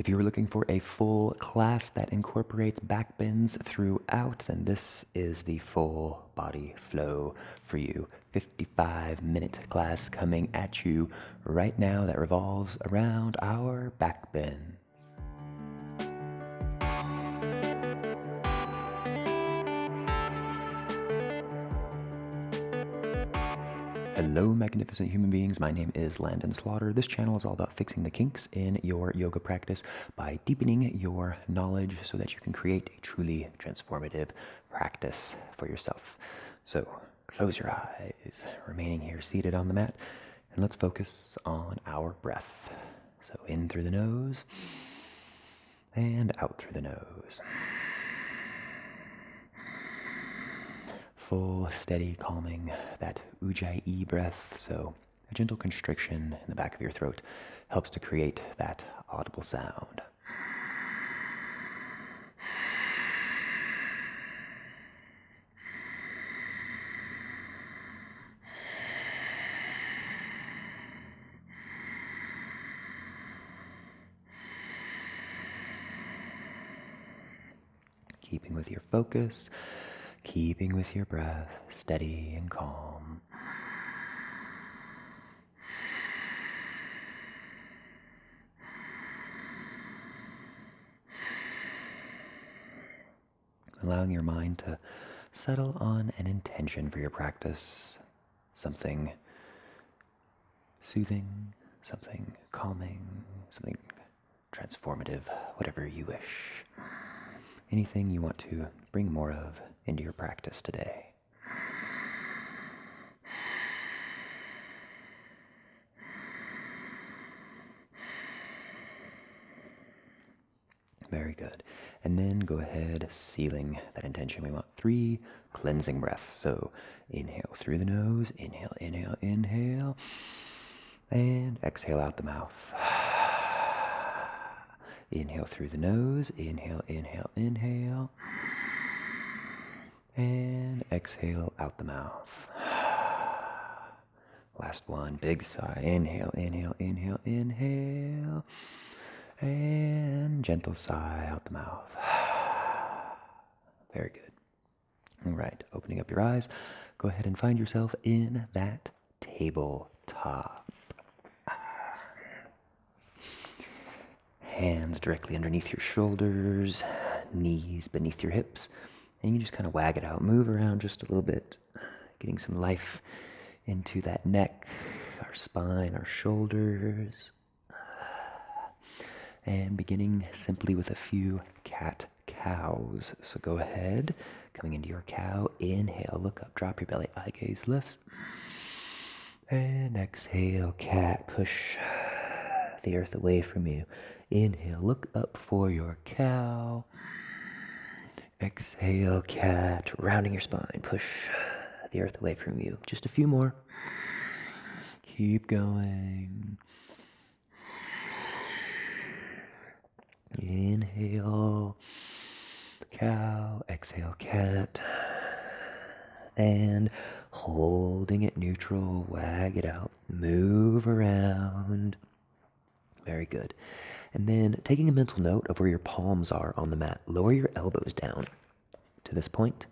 If you were looking for a full class that incorporates backbends throughout, then this is the full body flow for you. 55-minute class coming at you right now that revolves around our backbends. Hello, magnificent human beings. My name is Landon. This channel is all about fixing the kinks in your yoga practice by deepening your knowledge so that you can create a truly transformative practice for yourself. So close your eyes, remaining here seated on the mat, and let's focus on our breath. So in through the nose and out through the nose. Full, steady, calming, that ujjayi breath, so a gentle constriction in the back of your throat helps to create that audible sound. Keeping with your focus, keeping with your breath, steady and calm. Allowing your mind to settle on an intention for your practice, something soothing, something calming, something transformative, whatever you wish. Anything you want to bring more of into your practice today. Very good. And then go ahead, sealing that intention. We want 3 cleansing breaths. So inhale through the nose, inhale, inhale, inhale, and exhale out the mouth. Inhale through the nose, inhale, inhale, inhale, and exhale out the mouth. Last one, big sigh. Inhale, inhale, inhale, inhale, and gentle sigh out the mouth. Very good. All right, opening up your eyes, go ahead and find yourself in that tabletop. Hands directly underneath your shoulders, knees beneath your hips, and you just kind of wag it out. Move around just a little bit, getting some life into that neck, our spine, our shoulders. And beginning simply with a few cat-cows. So go ahead, coming into your cow, inhale, look up, drop your belly, eye gaze lifts. And exhale, cat, push the earth away from you. Inhale, look up for your cow. Exhale, cat, rounding your spine, push the earth away from you. Just a few more. Keep going. Inhale, cow, exhale, cat, and holding it neutral, wag it out, move around. Very good. And then taking a mental note of where your palms are on the mat, lower your elbows down to this point,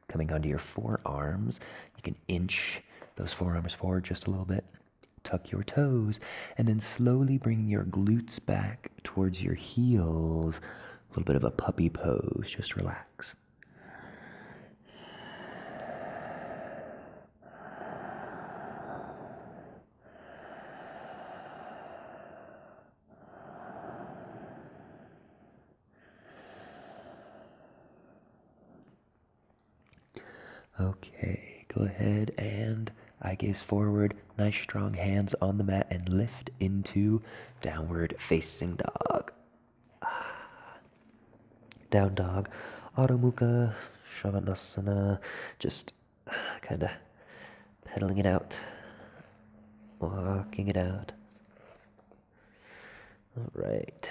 coming onto your forearms. You can inch those forearms forward just a little bit. Tuck your toes, and then slowly bring your glutes back towards your heels. A little bit of a puppy pose, just relax. Okay, go ahead and eye gaze forward, nice strong hands on the mat, and lift into downward facing dog. Down dog, Adho Mukha, Shavasana, just kind of pedaling it out, walking it out. All right.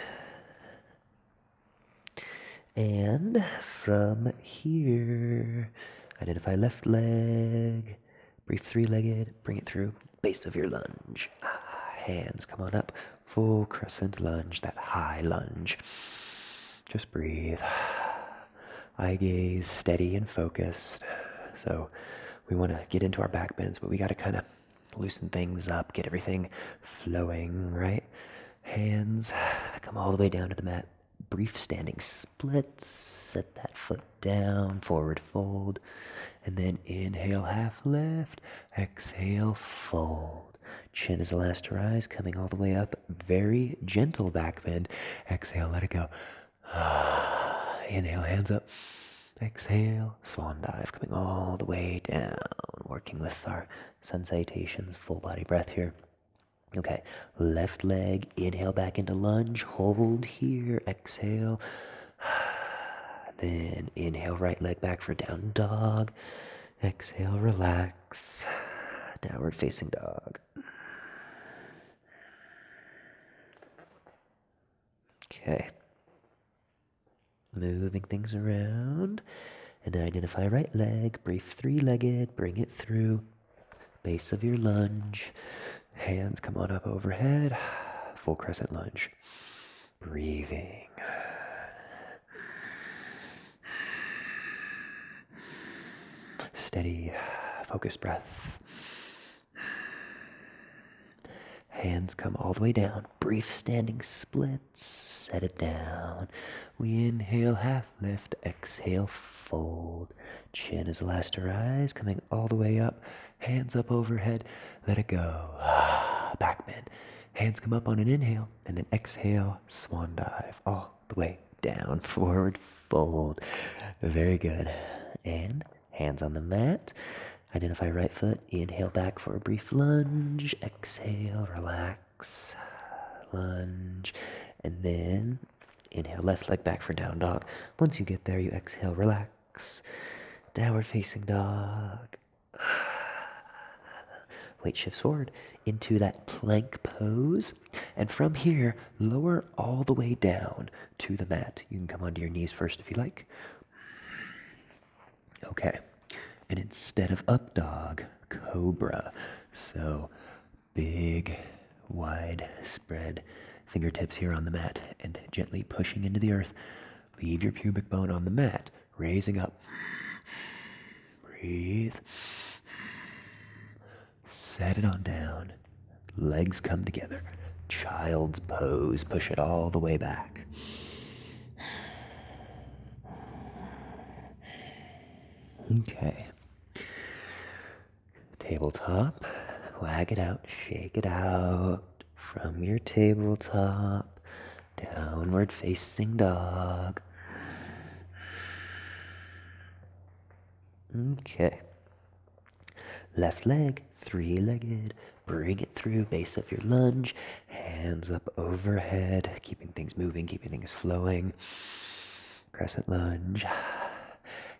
And from here, identify left leg, brief 3-legged, bring it through, base of your lunge. Hands come on up. Full crescent lunge, that high lunge. Just breathe. Eye gaze steady and focused. So we want to get into our back bends, but we got to kind of loosen things up, get everything flowing, right? Hands come all the way down to the mat. Brief standing splits. Set that foot down, forward fold. And then inhale, half lift. Exhale, fold. Chin is the last to rise, coming all the way up. Very gentle back bend. Exhale, let it go. Inhale, hands up. Exhale, swan dive, coming all the way down. Working with our sun salutations, full body breath here. Okay, left leg, inhale back into lunge, hold here, exhale. Then inhale, right leg back for down dog. Exhale, relax. Downward facing dog. Okay. Moving things around. And identify right leg, brief three-legged, bring it through. Base of your lunge. Hands come on up overhead. Full crescent lunge. Breathing. Steady, focused breath. Hands come all the way down. Brief standing splits. Set it down. We inhale, half lift. Exhale, fold. Chin is the last to rise. Coming all the way up. Hands up overhead. Let it go. Back bend. Hands come up on an inhale. And then exhale, swan dive. All the way down. Forward fold. Very good. And hands on the mat. Identify right foot, inhale back for a brief lunge, exhale, relax, lunge, and then inhale left leg back for down dog. Once you get there, you exhale, relax, downward facing dog. Weight shifts forward into that plank pose, and from here, lower all the way down to the mat. You can come onto your knees first if you like. Okay. And instead of up dog, cobra. So big, wide spread fingertips here on the mat and gently pushing into the earth. Leave your pubic bone on the mat, raising up. Breathe. Set it on down. Legs come together. Child's pose. Push it all the way back. Okay. Tabletop, wag it out, shake it out from your tabletop, downward facing dog. Okay. Left leg, three-legged, bring it through, base of your lunge, hands up overhead, keeping things moving, keeping things flowing. Crescent lunge,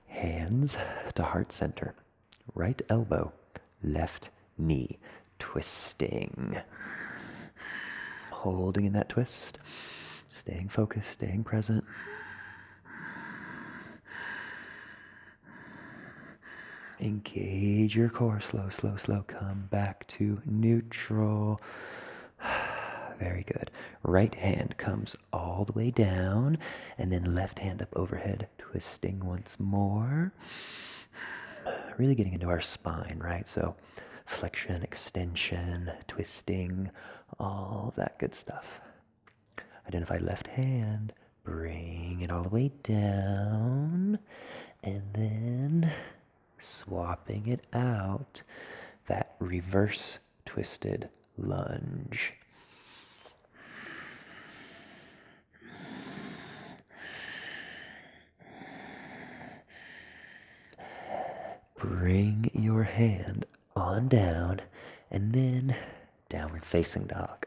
hands to heart center, right elbow, left knee, twisting. Holding in that twist, staying focused, staying present. Engage your core, slow, slow, slow. Come back to neutral. Very good. Right hand comes all the way down, and then left hand up overhead, twisting once more. Really getting into our spine, right? So flexion, extension, twisting, all that good stuff. Identify left hand, bring it all the way down, and then swapping it out, that reverse twisted lunge. Bring your hand on down, and then downward facing dog.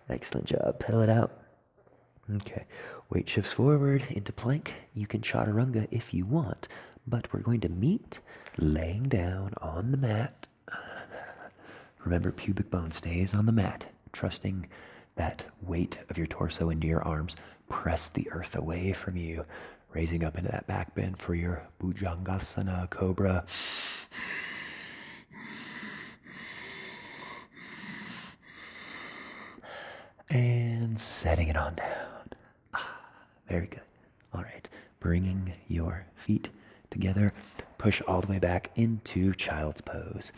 Excellent job. Pedal it out. Okay. Weight shifts forward into plank. You can chaturanga if you want, but we're going to meet laying down on the mat. Remember, pubic bone stays on the mat, trusting that weight of your torso into your arms. Press the earth away from you, raising up into that back bend for your Bhujangasana cobra. And setting it on down. Very good. All right. Bringing your feet together. Push all the way back into child's pose.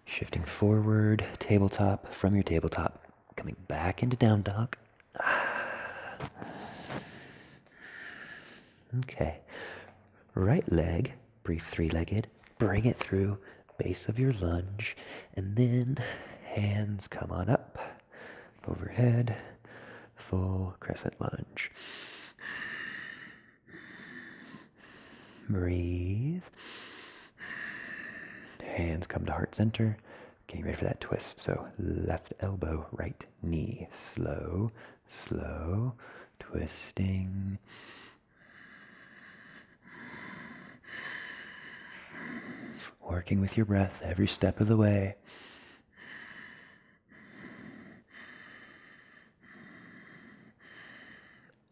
Shifting forward, tabletop, from your tabletop, coming back into down dog. Okay. Right leg, breathe three-legged, bring it through, base of your lunge, and then hands come on up, overhead, full crescent lunge. Breathe. Hands come to heart center. Getting ready for that twist. So left elbow, right knee. Slow, slow, twisting. Working with your breath every step of the way.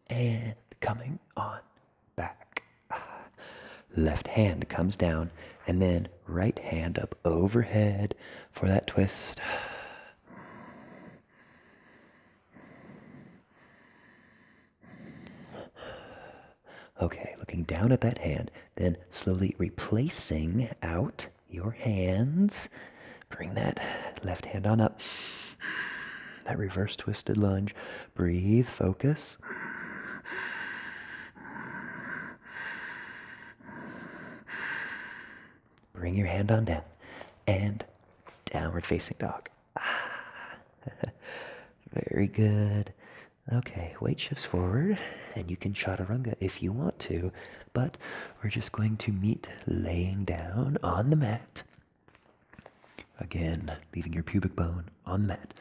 And coming on back. Left hand comes down, and then right hand up overhead for that twist. Okay, looking down at that hand, then slowly replacing out your hands. Bring that left hand on up. That reverse twisted lunge. Breathe, focus. Bring your hand on down and downward facing dog. Very good. Okay, weight shifts forward and you can chaturanga if you want to, but we're just going to meet laying down on the mat. Again, leaving your pubic bone on the mat.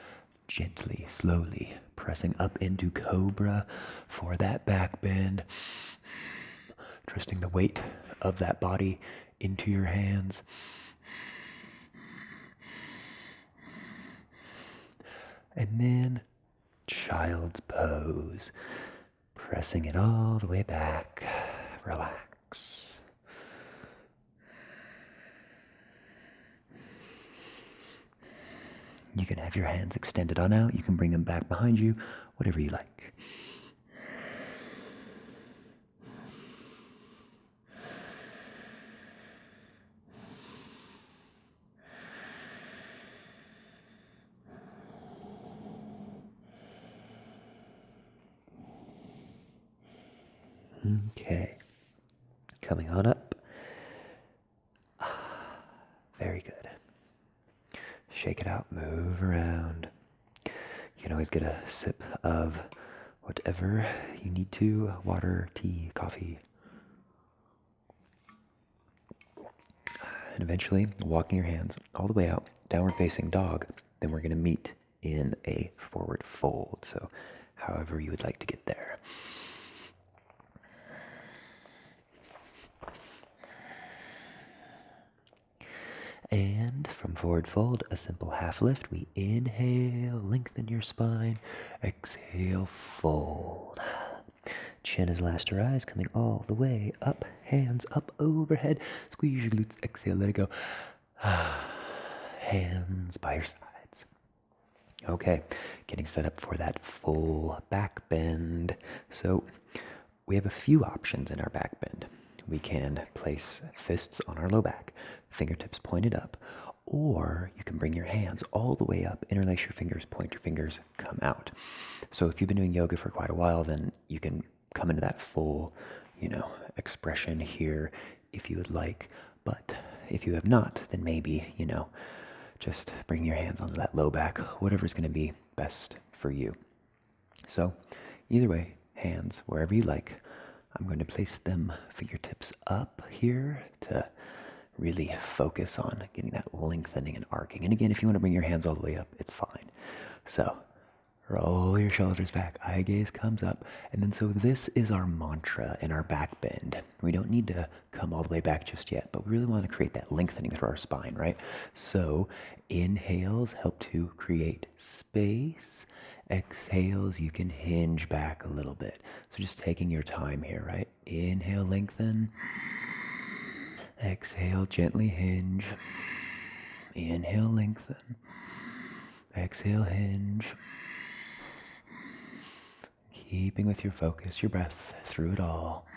Gently, slowly pressing up into cobra for that back bend. Trusting the weight of that body into your hands. And then child's pose. Pressing it all the way back. Relax. You can have your hands extended on out. You can bring them back behind you, whatever you like. Okay. Coming on up. Very good. Shake it out, move around. You can always get a sip of whatever you need to, water, tea, coffee. And eventually, walking your hands all the way out, downward facing dog, then we're gonna meet in a forward fold. So however you would like to get there. And from forward fold, a simple half lift. We inhale, lengthen your spine. Exhale, fold. Chin is last to rise, coming all the way up. Hands up overhead. Squeeze your glutes. Exhale, let it go. Hands by your sides. Okay, getting set up for that full back bend. So we have a few options in our back bend. We can place fists on our low back, fingertips pointed up, or you can bring your hands all the way up, interlace your fingers, point your fingers, come out. So if you've been doing yoga for quite a while, then you can come into that full, expression here if you would like. But if you have not, then maybe, just bring your hands onto that low back, whatever's going to be best for you. So either way, hands wherever you like. I'm going to place them fingertips up here to really focus on getting that lengthening and arcing. And again, if you want to bring your hands all the way up, it's fine. So roll your shoulders back, eye gaze comes up. And then so this is our mantra in our back bend. We don't need to come all the way back just yet, but we really want to create that lengthening through our spine, right? So inhales help to create space. Exhales, you can hinge back a little bit. So just taking your time here, right? Inhale, lengthen. Exhale, gently hinge. Inhale, lengthen. Exhale, hinge. Keeping with your focus, your breath through it all.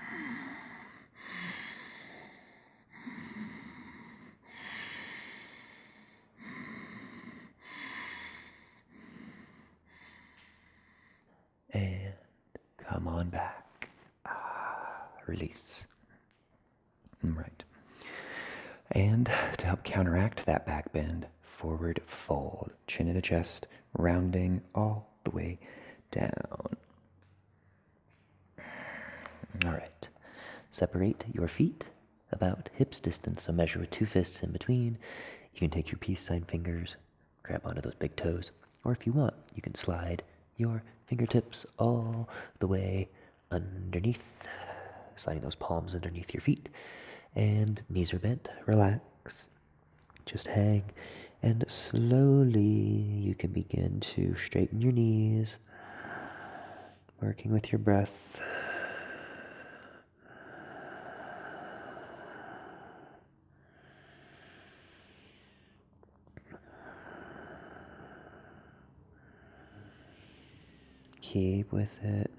And come on back. Release. Right. And to help counteract that back bend, forward fold. Chin into chest, rounding all the way down. All right. Separate your feet about hips distance, so measure with 2 fists in between. You can take your peace sign fingers, grab onto those big toes, or if you want, you can slide your fingertips all the way underneath, sliding those palms underneath your feet. And knees are bent, relax, just hang, and slowly you can begin to straighten your knees, working with your breath. Keep with it.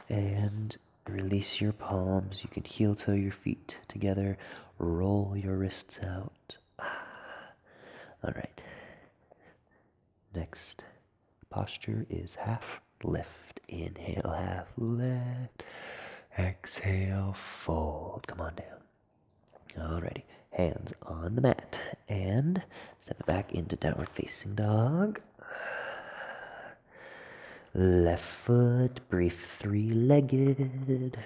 And release your palms. You can heel toe your feet together. Roll your wrists out. All right. Next posture is half lift. Inhale, half lift. Exhale, fold. Come on down. Alrighty. Hands on the mat. And step it back into downward facing dog. Left foot, brief 3-legged.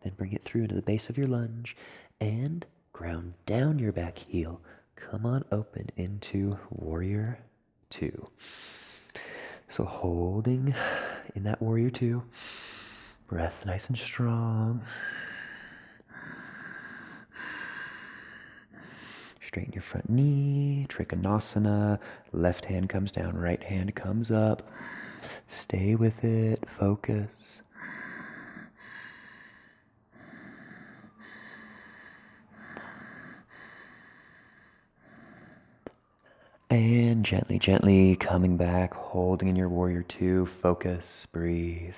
Then bring it through into the base of your lunge and ground down your back heel. Come on open into Warrior 2. So holding in that Warrior 2, breath nice and strong. Straighten your front knee, Trikonasana. Left hand comes down, right hand comes up. Stay with it, focus. And gently, gently coming back, holding in your Warrior 2, focus, breathe.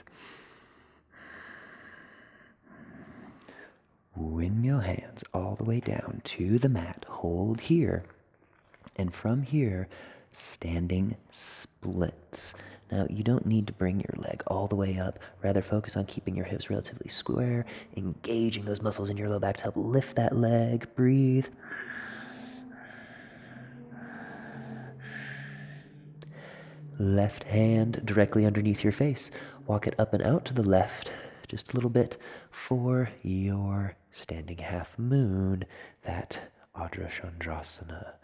Windmill hands all the way down to the mat, hold here. And from here, standing splits. Now, you don't need to bring your leg all the way up. Rather, focus on keeping your hips relatively square, engaging those muscles in your low back to help lift that leg. Breathe. Left hand directly underneath your face. Walk it up and out to the left, just a little bit, for your standing half moon, that Ardha Chandrasana.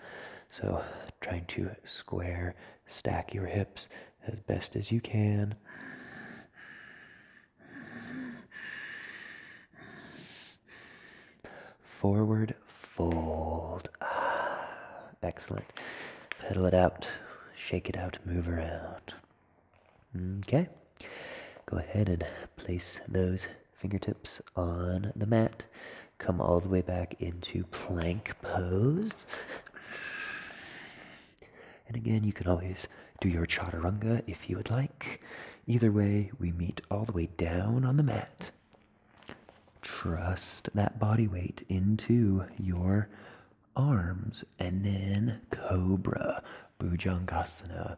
So trying to square, stack your hips as best as you can. Forward fold. Excellent. Pedal it out, shake it out, move around. Okay. Go ahead and place those fingertips on the mat. Come all the way back into plank pose. And again, you can always do your chaturanga if you would like. Either way, we meet all the way down on the mat. Trust that body weight into your arms, and then Cobra, Bhujangasana.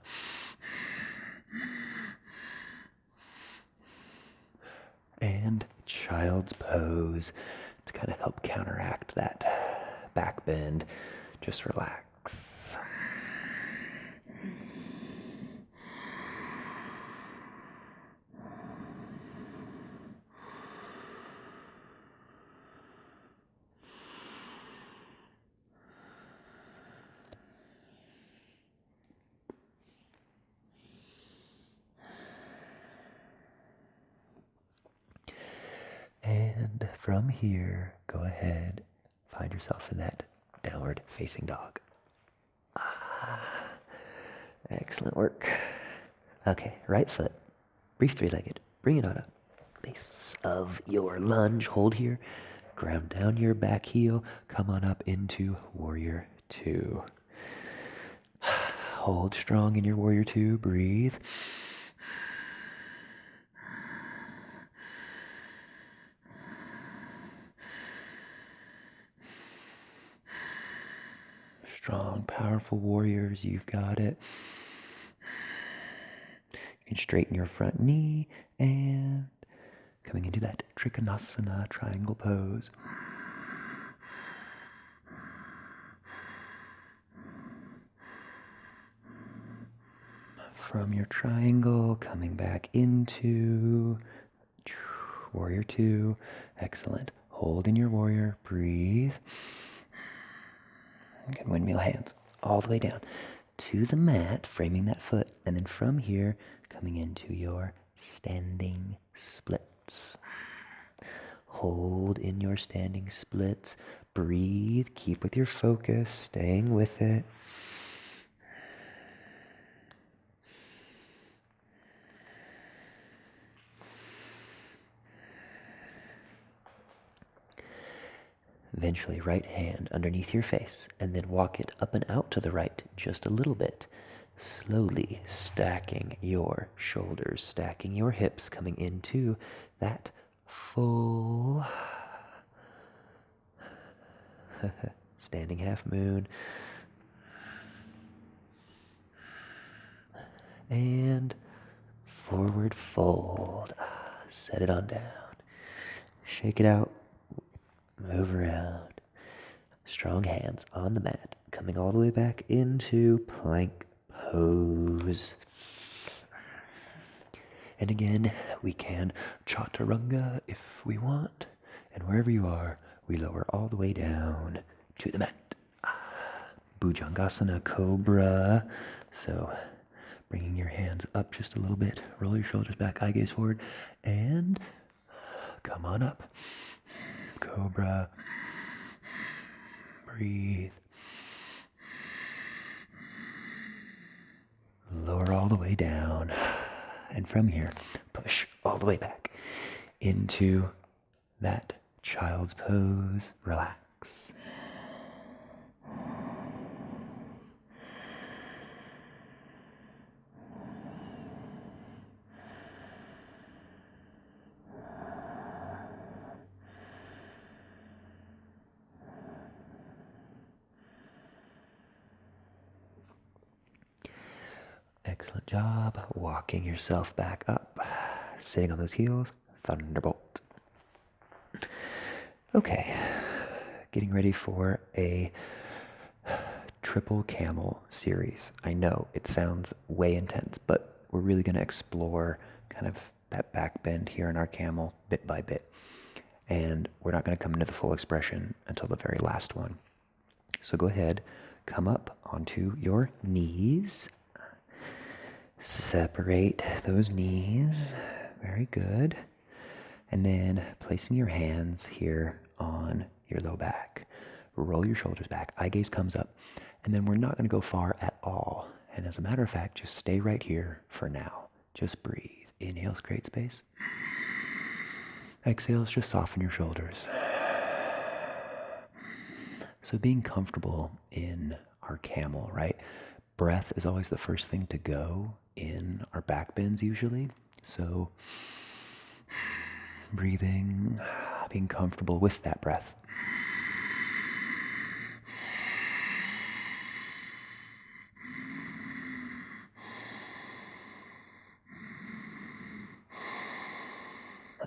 And Child's Pose to kind of help counteract that back bend. Just relax. And from here, go ahead, find yourself in that downward facing dog. Excellent work. Okay, right foot. Brief three-legged. Bring it on up. Base of your lunge. Hold here. Ground down your back heel. Come on up into Warrior Two. Hold strong in your Warrior Two. Breathe. Strong, powerful warriors. You've got it. You can straighten your front knee and coming into that Trikonasana triangle pose. From your triangle, coming back into Warrior Two. Excellent. Hold in your warrior. Breathe. Good windmill hands all the way down to the mat, framing that foot. And then from here, coming into your standing splits. Hold in your standing splits. Breathe. Keep with your focus, staying with it. Eventually, right hand underneath your face, and then walk it up and out to the right just a little bit. Slowly stacking your shoulders, stacking your hips, coming into that full standing half moon. And forward fold. Set it on down. Shake it out. Move around. Strong hands on the mat. Coming all the way back into plank pose. And again, we can chaturanga if we want. And wherever you are, we lower all the way down to the mat. Bhujangasana Cobra. So bringing your hands up just a little bit. Roll your shoulders back, eye gaze forward. And come on up. Cobra. Breathe. Lower all the way down. And from here, push all the way back into that child's pose. Relax. Excellent job. Walking yourself back up. Sitting on those heels. Thunderbolt. Okay. Getting ready for a triple camel series. I know it sounds way intense, but we're really going to explore kind of that back bend here in our camel bit by bit. And we're not going to come into the full expression until the very last one. So go ahead, come up onto your knees. Separate those knees. Very good. And then placing your hands here on your low back. Roll your shoulders back. Eye gaze comes up. And then we're not going to go far at all. And as a matter of fact, just stay right here for now. Just breathe. Inhales, create space. Exhales, just soften your shoulders. So being comfortable in our camel, right? Breath is always the first thing to go in our back bends usually. So breathing, being comfortable with that breath.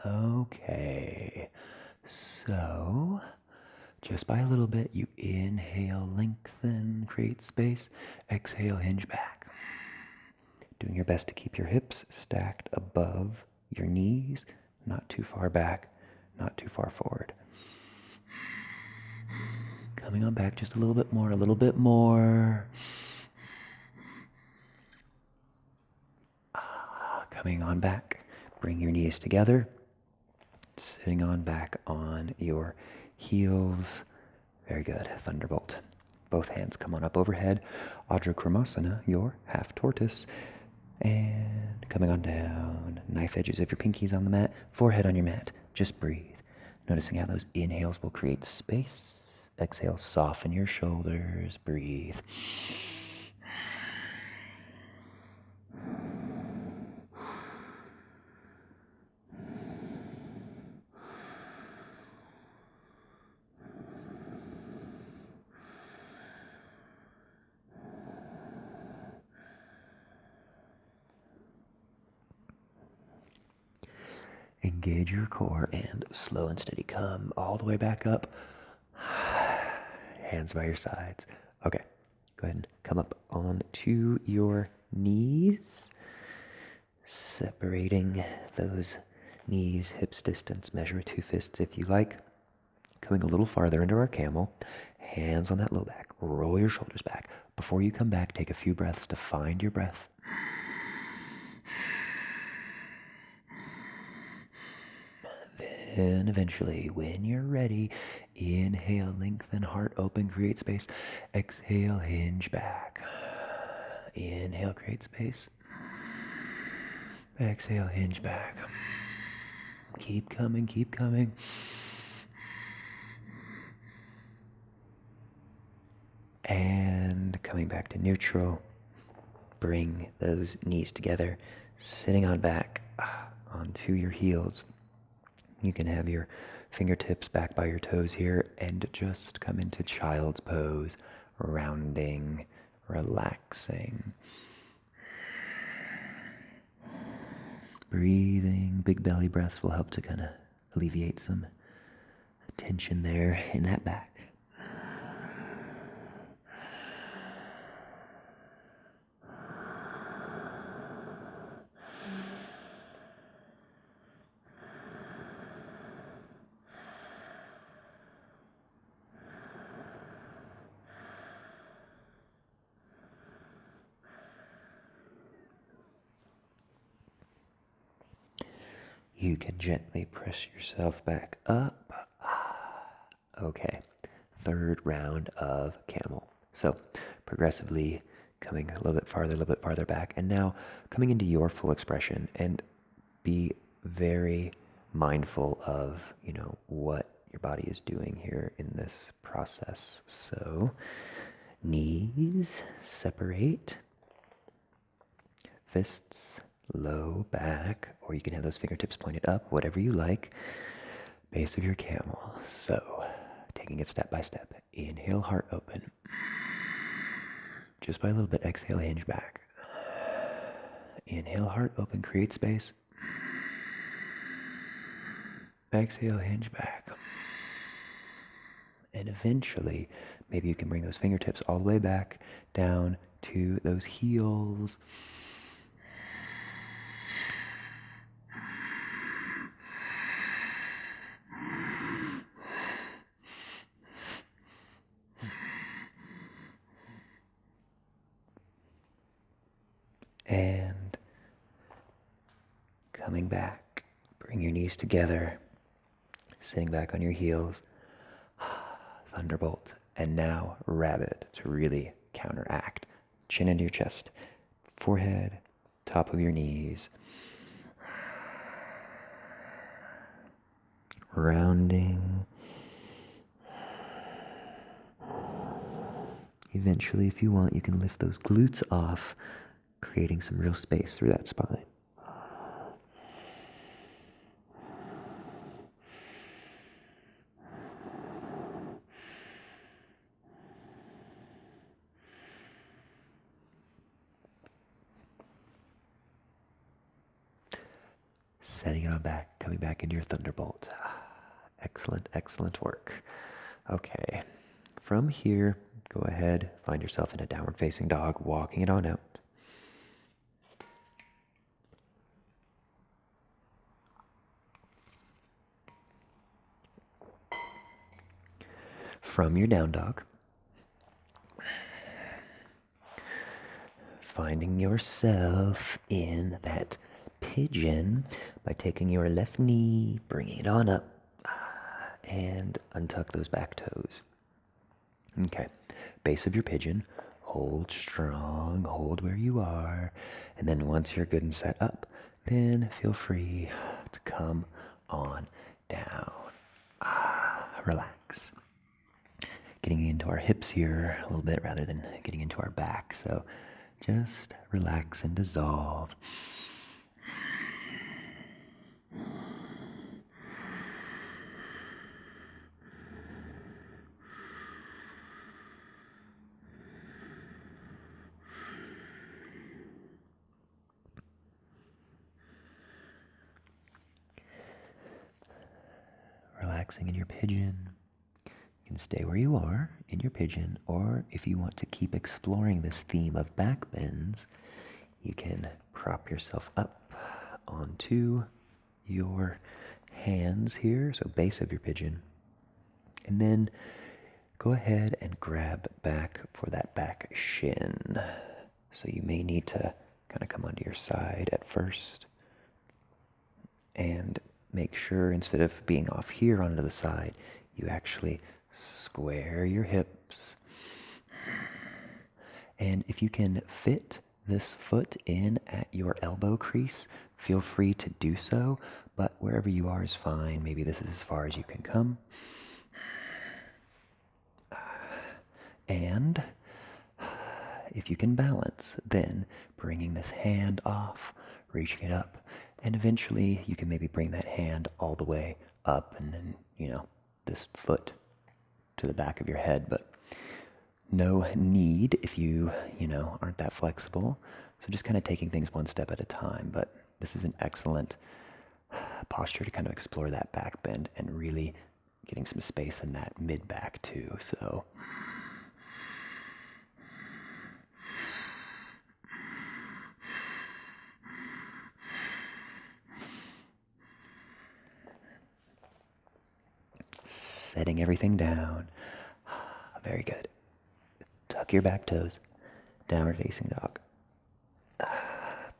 Okay, so just by a little bit, you inhale, lengthen, create space. Exhale, hinge back. Doing your best to keep your hips stacked above your knees, not too far back, not too far forward. Coming on back just a little bit more, a little bit more. Coming on back. Bring your knees together. Sitting on back on your heels. Very good. Thunderbolt. Both hands come on up overhead. Adho Kramasana, your half tortoise. And coming on down. Knife edges of your pinkies on the mat. Forehead on your mat. Just breathe. Noticing how those inhales will create space. Exhale, soften your shoulders. Breathe. Engage your core and slow and steady come all the way back up. Hands by your sides. Okay, go ahead and come up onto your knees. Separating those knees, hips distance. Measure with 2 fists if you like. Coming a little farther into our camel. Hands on that low back. Roll your shoulders back. Before you come back, take a few breaths to find your breath. Then eventually, when you're ready, inhale, lengthen, heart open, create space. Exhale, hinge back. Inhale, create space. Exhale, hinge back. Keep coming, keep coming. And coming back to neutral. Bring those knees together, sitting on back onto your heels. You can have your fingertips back by your toes here and just come into child's pose, rounding, relaxing. Breathing, big belly breaths will help to kind of alleviate some tension there in that back. You can gently press yourself back up. Okay, third round of camel. So progressively coming a little bit farther back, and now coming into your full expression, and be very mindful of, what your body is doing here in this process. So knees separate, fists low back, or you can have those fingertips pointed up, whatever you like. Base of your camel. So taking it step by step. Inhale, heart open. Just by a little bit, exhale, hinge back. Inhale, heart open, create space. Exhale, hinge back. And eventually, maybe you can bring those fingertips all the way back down to those heels. And coming back, bring your knees together, sitting back on your heels, thunderbolt, and now rabbit to really counteract. Chin into your chest, forehead, top of your knees, rounding. Eventually, if you want, you can lift those glutes off, creating some real space through that spine. Setting it on back, coming back into your thunderbolt. Excellent, excellent work. Okay, from here, go ahead, find yourself in a downward facing dog, walking it on out. From your down dog, finding yourself in that pigeon by taking your left knee, bringing it on up, and untuck those back toes. Okay, base of your pigeon, hold strong, hold where you are, and then once you're good and set up, then feel free to come on down. Relax. Getting into our hips here a little bit rather than getting into our back, so just relax and dissolve. Relaxing in your pigeon. You can stay where you are in your pigeon, or if you want to keep exploring this theme of back bends, you can prop yourself up onto your hands here, so base of your pigeon, and then go ahead and grab back for that back shin. So you may need to kind of come onto your side at first and make sure instead of being off here onto the side, you actually square your hips. And if you can fit this foot in at your elbow crease, feel free to do so, but wherever you are is fine. Maybe this is as far as you can come. And if you can balance, then bringing this hand off, reaching it up, and eventually you can maybe bring that hand all the way up and then, this foot to the back of your head, but no need if you, aren't that flexible. So just kind of taking things one step at a time, but this is an excellent posture to kind of explore that back bend and really getting some space in that mid back too. So setting everything down. Very good. Tuck your back toes. Downward facing dog.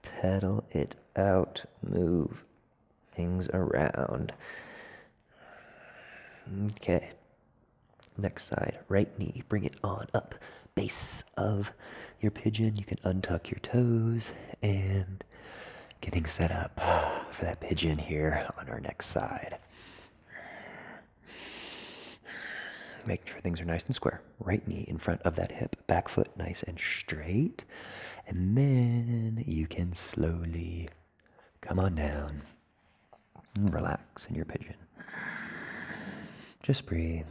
Pedal it out. Move things around. Okay. Next side. Right knee. Bring it on up. Base of your pigeon. You can untuck your toes and getting set up for that pigeon here on our next side. Make sure things are nice and square. Right knee in front of that hip, back foot nice and straight. And then you can slowly come on down and relax in your pigeon. Just breathe.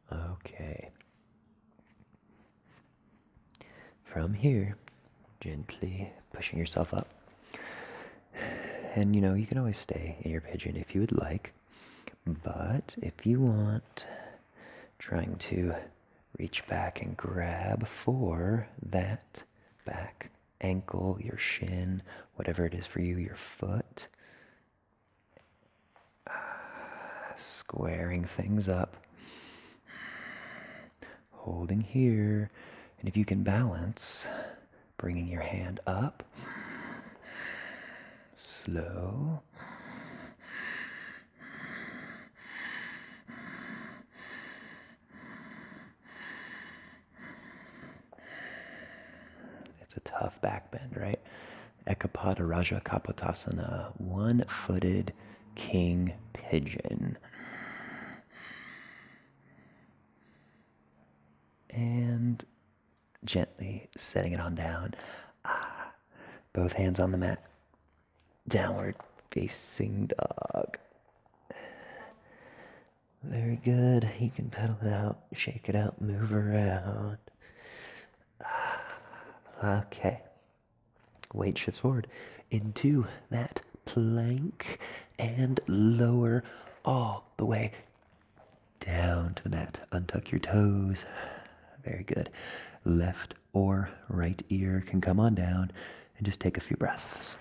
Okay. From here, gently pushing yourself up. And you can always stay in your pigeon if you would like. But if you want, trying to reach back and grab for that back ankle, your shin, whatever it is for you, your foot. Squaring things up. Holding here. And if you can balance, bringing your hand up. Slow. It's a tough back bend, right? Ekapada Raja Kapotasana, one-footed king pigeon. And gently setting it on down. Both hands on the mat. Downward facing dog. Very good. You can pedal it out, shake it out, move around. Okay. Weight shifts forward into that plank and lower all the way down to the mat. Untuck your toes. Very good. Left or right ear can come on down and just take a few breaths.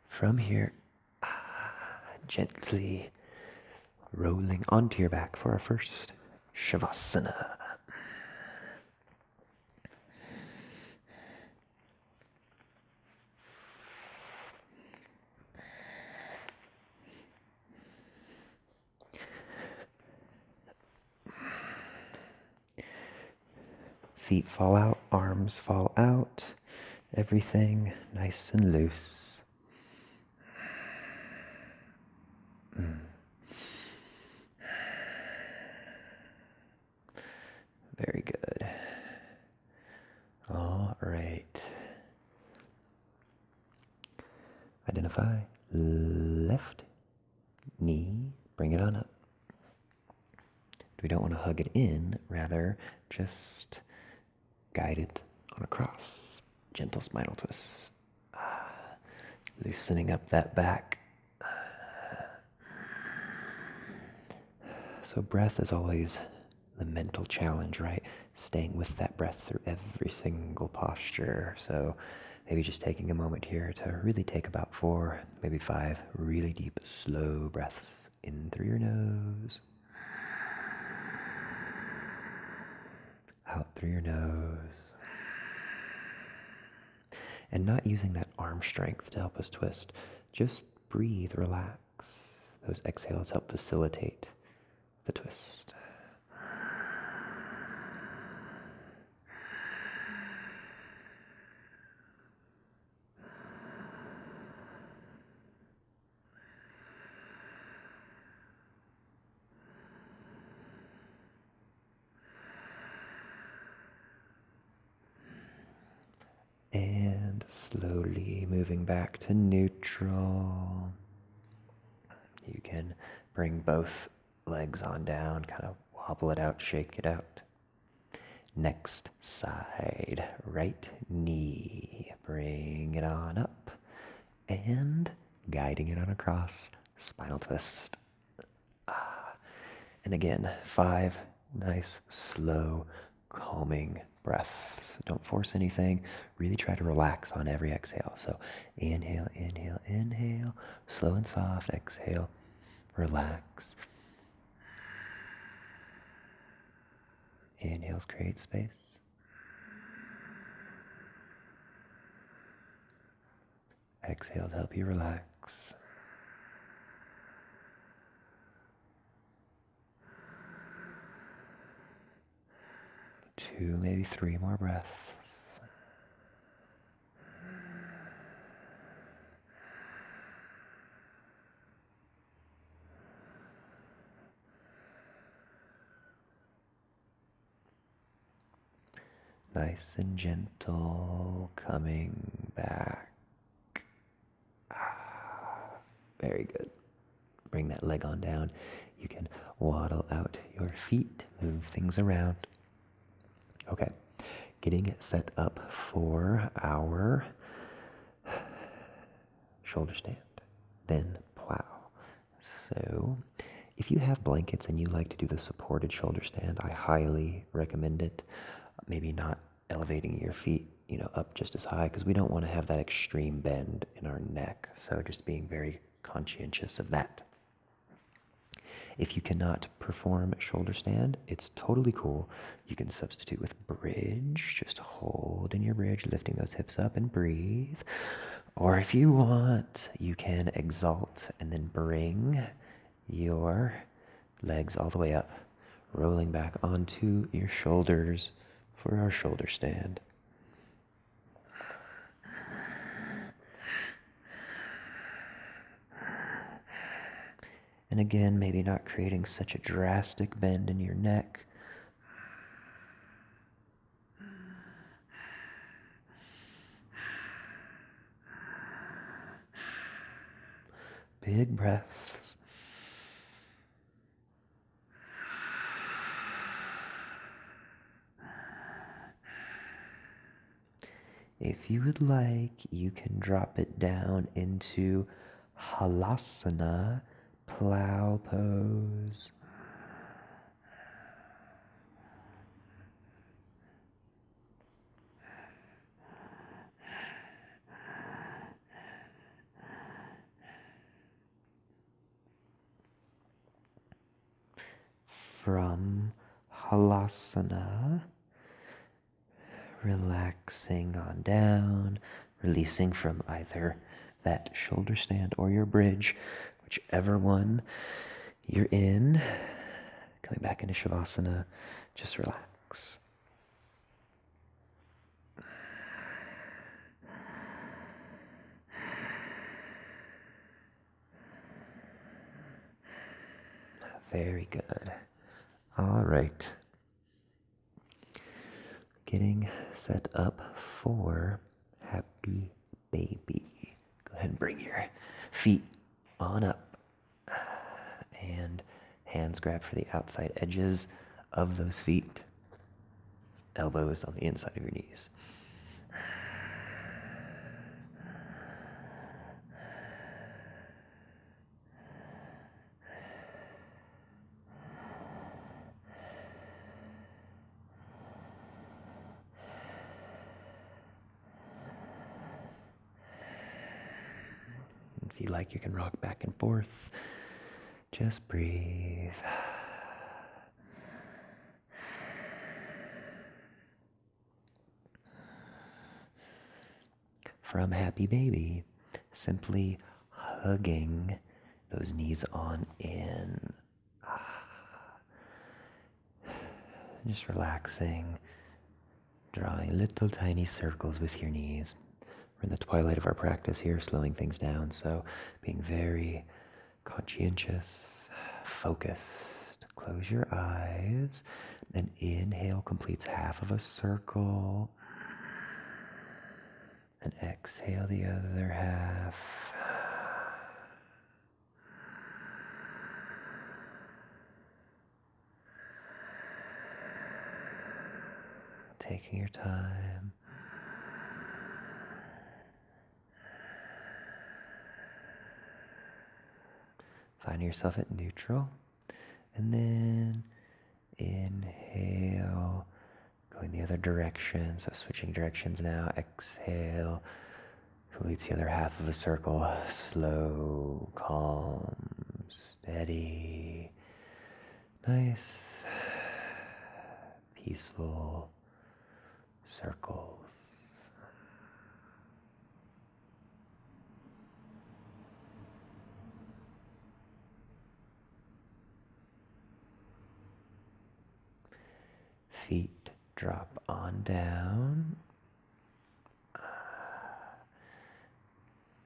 From here, gently rolling onto your back for our first Shavasana. Feet fall out, arms fall out, everything nice and loose. Very good. All right. Identify left knee, bring it on up. We don't want to hug it in, rather just guide it on across. Gentle spinal twist. Loosening up that back. So breath is always the mental challenge, right? Staying with that breath through every single posture. So maybe just taking a moment here to really take about 4, maybe 5 really deep, slow breaths in through your nose. Out through your nose. And not using that arm strength to help us twist. Just breathe, relax. Those exhales help facilitate the twist. And slowly moving back to neutral. You can bring both legs on down, kind of wobble it out, shake it out. Next side, right knee, bring it on up and guiding it on across, spinal twist. And again, 5 nice, slow, calming breaths. Don't force anything. Really try to relax on every exhale. So inhale, inhale, inhale. Slow and soft. Exhale. Relax. Inhales create space. Exhales help you relax. 2, maybe 3 more breaths. Nice and gentle, coming back. Very good. Bring that leg on down. You can waddle out your feet, move things around. Okay, getting it set up for our shoulder stand, then plow. So if you have blankets and you like to do the supported shoulder stand, I highly recommend it. Maybe not elevating your feet, up just as high, because we don't want to have that extreme bend in our neck. So just being very conscientious of that. If you cannot perform shoulder stand, it's totally cool. You can substitute with bridge. Just hold in your bridge, lifting those hips up and breathe. Or if you want, you can exalt and then bring your legs all the way up, rolling back onto your shoulders for our shoulder stand. And again, maybe not creating such a drastic bend in your neck. Big breaths. If you would like, you can drop it down into Halasana, plow pose. From Halasana, relaxing on down, releasing from either that shoulder stand or your bridge, whichever one you're in. Coming back into Shavasana, just relax. Very good. All right. Getting set up for happy baby. Go ahead and bring your feet on up and hands grab for the outside edges of those feet. Elbows on the inside of your knees. If you like, you can rock back and forth. Just breathe. From happy baby, simply hugging those knees on in. Just relaxing, drawing little tiny circles with your knees. We're in the twilight of our practice here, slowing things down, so being very conscientious, focused. Close your eyes, and inhale completes half of a circle, and exhale the other half. Taking your time. Find yourself at neutral, and then inhale, going the other direction, so switching directions now. Exhale, completes the other half of a circle. Slow, calm, steady, nice, peaceful circles. Feet drop on down.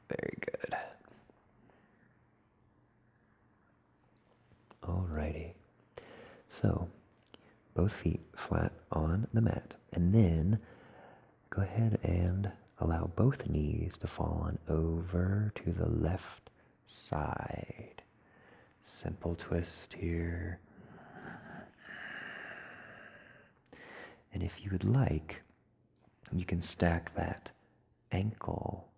Very good. Alrighty. So, both feet flat on the mat. And then, go ahead and allow both knees to fall on over to the left side. Simple twist here. And if you would like, you can stack that ankle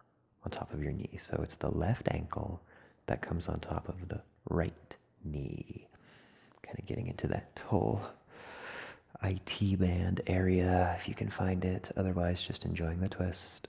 on top of your knee. So it's the left ankle that comes on top of the right knee. Kind of getting into that whole IT band area, if you can find it. Otherwise, just enjoying the twist.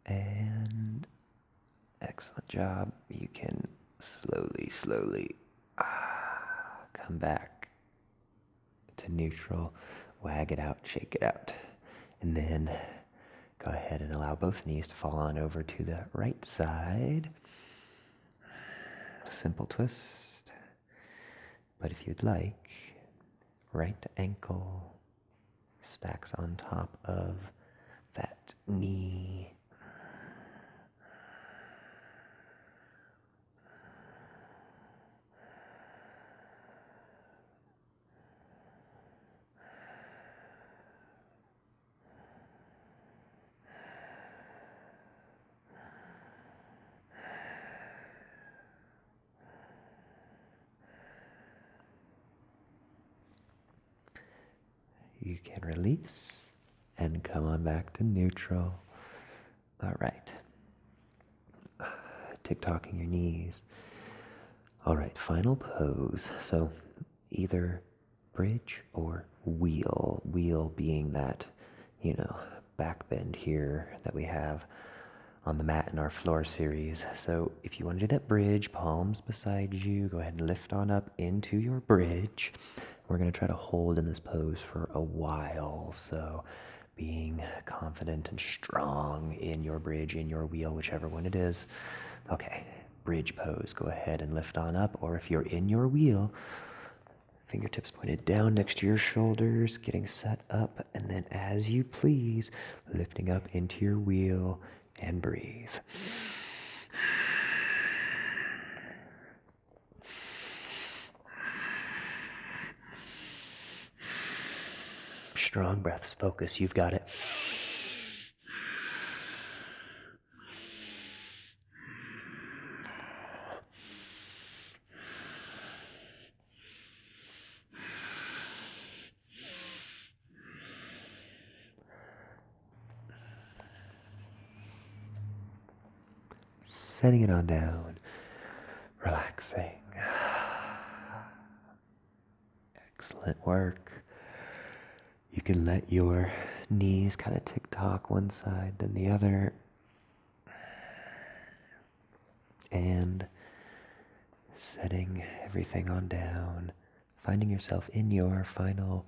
And excellent job. You can slowly come back to neutral, wag it out, shake it out. And then go ahead and allow both knees to fall on over to the right side. Simple twist. But if you'd like, right ankle stacks on top of that knee. You can release and come on back to neutral. All right. Tick-tocking your knees. All right, final pose. So either bridge or wheel. Wheel being that, back bend here that we have on the mat in our floor series. So if you want to do that bridge, palms beside you, go ahead and lift on up into your bridge. We're going to try to hold in this pose for a while. So being confident and strong in your bridge, in your wheel, whichever one it is. Okay, bridge pose. Go ahead and lift on up. Or if you're in your wheel, fingertips pointed down next to your shoulders, getting set up. And then as you please, lifting up into your wheel and breathe. Strong breaths, focus, you've got it. Setting it on down, relaxing. Excellent work. You can let your knees kind of tick-tock one side, then the other. And setting everything on down, finding yourself in your final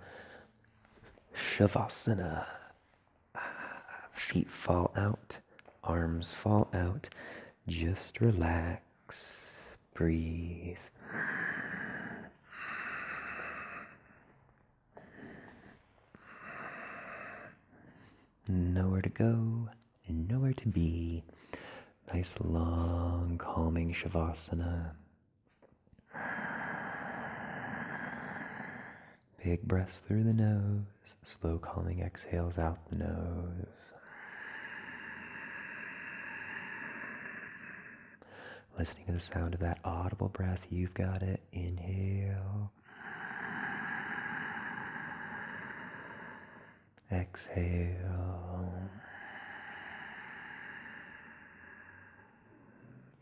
Shavasana. Feet fall out, arms fall out. Just relax, breathe. Nowhere to go, nowhere to be. Nice long, calming Shavasana. Big breaths through the nose, slow calming exhales out the nose. Listening to the sound of that audible breath, you've got it. Inhale. Exhale.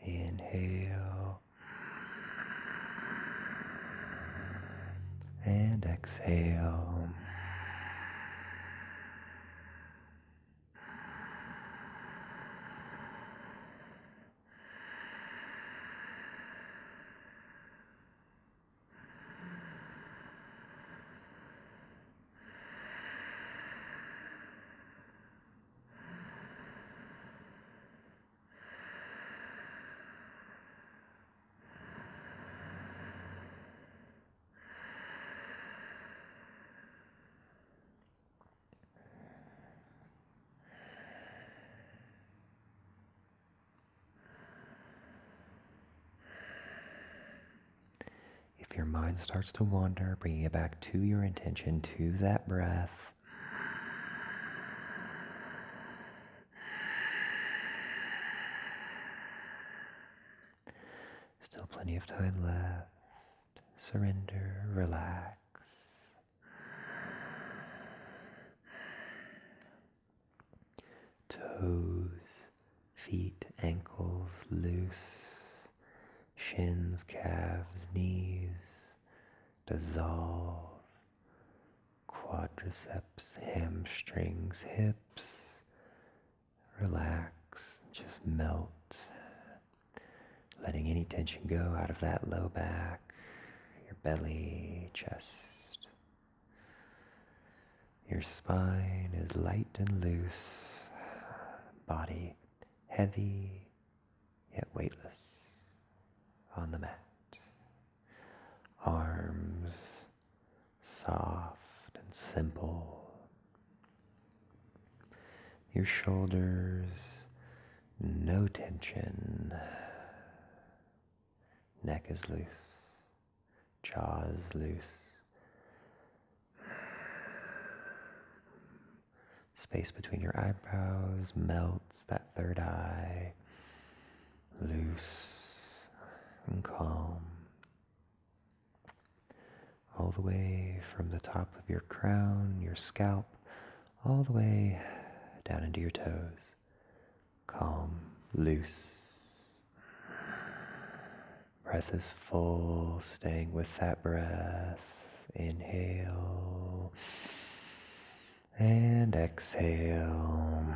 Inhale. And exhale. If your mind starts to wander, bringing it back to your intention, to that breath. Still plenty of time left. Surrender, relax. Toes, feet, ankles loose. Shins, calves, knees dissolve. Quadriceps, hamstrings, hips relax, just melt. Letting any tension go out of that low back, your belly, chest. Your spine is light and loose, body heavy yet weightless on the mat. Arms soft and simple. Your shoulders, no tension. Neck is loose, jaws loose. Space between your eyebrows melts, that third eye, loose and calm. All the way from the top of your crown, your scalp, all the way down into your toes. Calm, loose. Breath is full, staying with that breath. Inhale and exhale.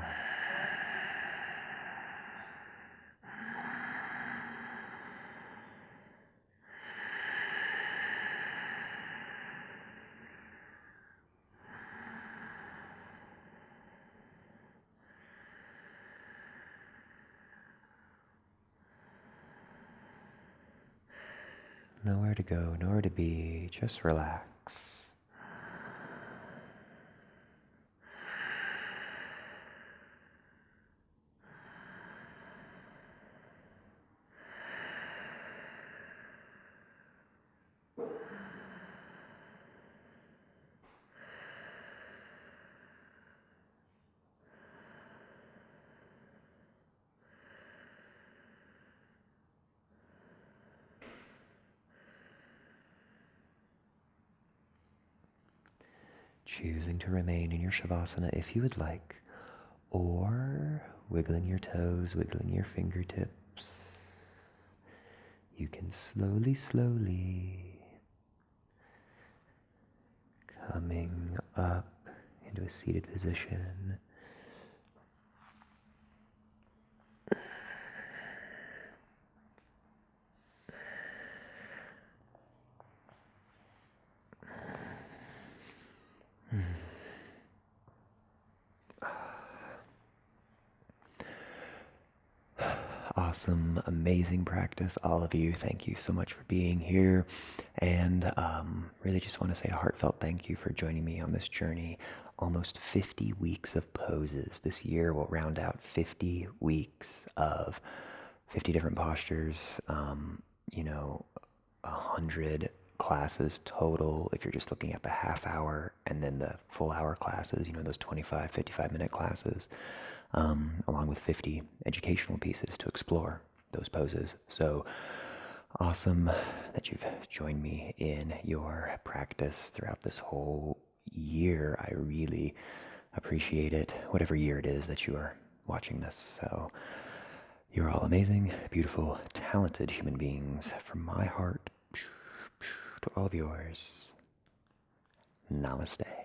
Nowhere to go, nowhere to be, just relax. Choosing to remain in your Shavasana if you would like, or wiggling your toes, wiggling your fingertips. You can slowly coming up into a seated position. Awesome, amazing practice, all of you. Thank you so much for being here. And really just want to say a heartfelt thank you for joining me on this journey. Almost 50 weeks of poses. This year will round out 50 weeks of 50 different postures, 100 classes total if you're just looking at the half hour, and then the full hour classes, those 25, 55-minute classes, along with 50 educational pieces to explore those poses. So awesome that you've joined me in your practice throughout this whole year. I really appreciate it, whatever year it is that you are watching this. So you're all amazing, beautiful, talented human beings. From my heart to all of yours, Namaste.